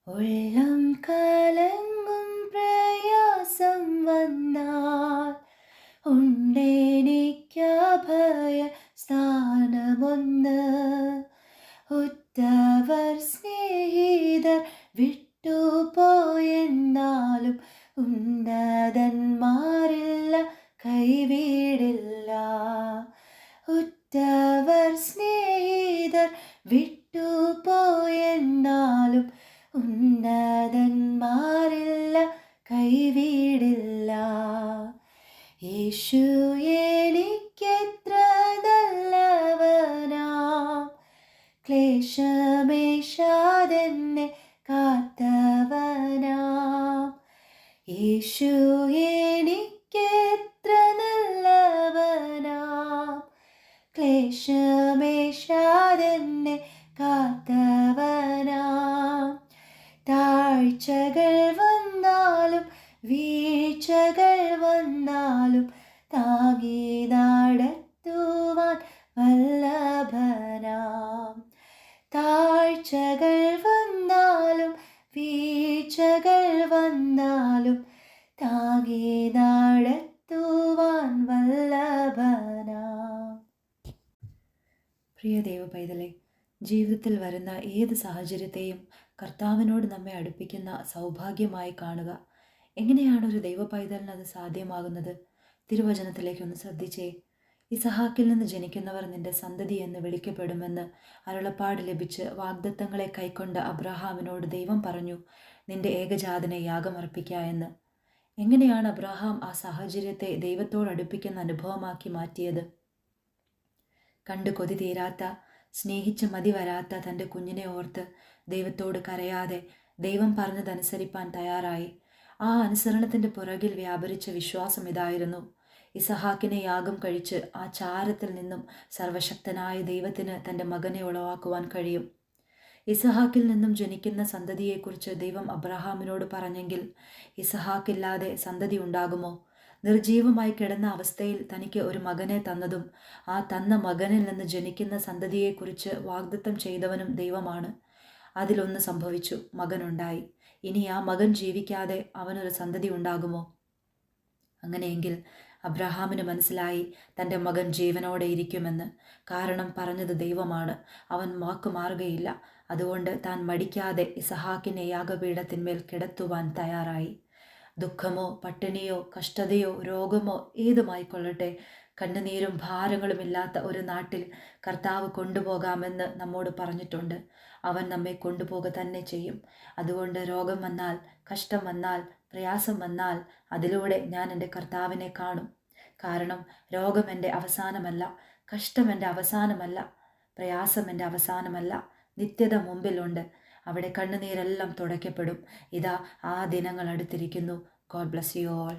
ഉള്ളം കലങ്ങും പ്രയാസം വന്നാൽ ഉണ്ടെനിക്കഭയ സ്ഥാനമൊന്ന്. ഉറ്റവർ സ്നേഹിതർ വിട്ടുപോയെന്നാലും ഉന്നതന്മാരില്ല, കൈവിടില്ല. ഉറ്റവർ സ്നേഹിതർ വിട്ടുപോയെന്നാലും ഉന്നതന്മാരില്ല, കൈവിടില്ല. യേശു എനിക്കെത്ര നല്ലവനാം, ക്ലേശമേശാതെന്നെ കാത്തവനാം. യേശു എനിക്കെത്ര നല്ലവനാം, ക്ലേശമേശാതെന്നെ കാത്തവനാം. താഴ്ചകൾ വന്നാലും വീഴ്ചകൾ വന്നാലും താങ്ങി നടത്തുവാൻ വല്ലഭനാം. താഴ്ചകൾ വന്നാലും വീഴ്ചകൾ വന്നാലും താങ്ങി നടത്തുവാൻ വല്ലഭനാം. പ്രിയ ദൈവ പൈതലേ, ജീവിതത്തിൽ വരുന്ന ഏത് സാഹചര്യത്തെയും കർത്താവിനോട് നമ്മെ അടുപ്പിക്കുന്ന സൗഭാഗ്യമായി കാണുക. എങ്ങനെയാണ് ഒരു ദൈവ പൈതലിന് അത് സാധ്യമാകുന്നത്? തിരുവചനത്തിലേക്കൊന്ന് ശ്രദ്ധിച്ചേ. ഇസഹാക്കിൽ നിന്ന് ജനിക്കുന്നവർ നിന്റെ സന്തതി എന്ന് വിളിക്കപ്പെടുമെന്ന് അരുളപ്പാട് ലഭിച്ച് വാഗ്ദത്തങ്ങളെ കൈക്കൊണ്ട അബ്രഹാമിനോട് ദൈവം പറഞ്ഞു, നിന്റെ ഏകജാതനെ യാഗമർപ്പിക്ക എന്ന്. എങ്ങനെയാണ് അബ്രഹാം ആ സാഹചര്യത്തെ ദൈവത്തോട് അടുപ്പിക്കുന്ന അനുഭവമാക്കി മാറ്റിയത്? കണ്ടു കൊതി തീരാത്ത, സ്നേഹിച്ച് മതി വരാത്ത തൻ്റെ കുഞ്ഞിനെ ഓർത്ത് ദൈവത്തോട് കരയാതെ ദൈവം പറഞ്ഞതനുസരിപ്പാൻ തയ്യാറായി. ആ അനുസരണത്തിൻ്റെ പുറകിൽ വ്യാപരിച്ച വിശ്വാസം ഇതായിരുന്നു: ഇസഹാക്കിനെ യാഗം കഴിച്ച് ആ ചാരത്തിൽ നിന്നും സർവശക്തനായ ദൈവത്തിന് തൻ്റെ മകനെ ഉളവാക്കുവാൻ കഴിയും. ഇസഹാക്കിൽ നിന്നും ജനിക്കുന്ന സന്തതിയെക്കുറിച്ച് ദൈവം അബ്രഹാമിനോട് പറഞ്ഞെങ്കിൽ ഇസഹാക്കില്ലാതെ സന്തതി ഉണ്ടാകുമോ? നിർജീവമായി കിടന്ന അവസ്ഥയിൽ തനിക്ക് ഒരു മകനെ തന്നതും ആ തന്ന മകനിൽ നിന്ന് ജനിക്കുന്ന സന്തതിയെക്കുറിച്ച് വാഗ്ദത്തം ചെയ്തവനും ദൈവമാണ്. അതിലൊന്ന് സംഭവിച്ചു, മകനുണ്ടായി. ഇനി ആ മകൻ ജീവിക്കാതെ അവനൊരു സന്തതി ഉണ്ടാകുമോ? അങ്ങനെയെങ്കിൽ അബ്രഹാമിന് മനസ്സിലായി തൻ്റെ മകൻ ജീവനോടെ ഇരിക്കുമെന്ന്. കാരണം പറഞ്ഞത് ദൈവമാണ്, അവൻ വാക്കു മാറുകയില്ല. അതുകൊണ്ട് താൻ മടിക്കാതെ ഇസഹാക്കിനെ യാഗപീഠത്തിന്മേൽ കിടത്തുവാൻ തയ്യാറായി. ദുഃഖമോ പട്ടിണിയോ കഷ്ടതയോ രോഗമോ ഏതുമായിക്കൊള്ളട്ടെ, കണ്ണുനീരും ഭാരങ്ങളുമില്ലാത്ത ഒരു നാട്ടിൽ കർത്താവ് കൊണ്ടുപോകാമെന്ന് നമ്മോട് പറഞ്ഞിട്ടുണ്ട്. അവൻ നമ്മെ കൊണ്ടുപോകുക തന്നെ ചെയ്യും. അതുകൊണ്ട് രോഗം വന്നാൽ, കഷ്ടം വന്നാൽ, പ്രയാസം വന്നാൽ അതിലൂടെ ഞാൻ എൻ്റെ കർത്താവിനെ കാണും. കാരണം രോഗം എൻ്റെ അവസാനമല്ല, കഷ്ടം എൻ്റെ അവസാനമല്ല, പ്രയാസം എൻ്റെ അവസാനമല്ല. നിത്യത മുമ്പിലുണ്ട്. അവിടെ കണ്ണുനീരെല്ലാം തുടയ്ക്കപ്പെടും. ഇതാ ആ ദിനങ്ങൾ അടുത്തിരിക്കുന്നു. God bless you all.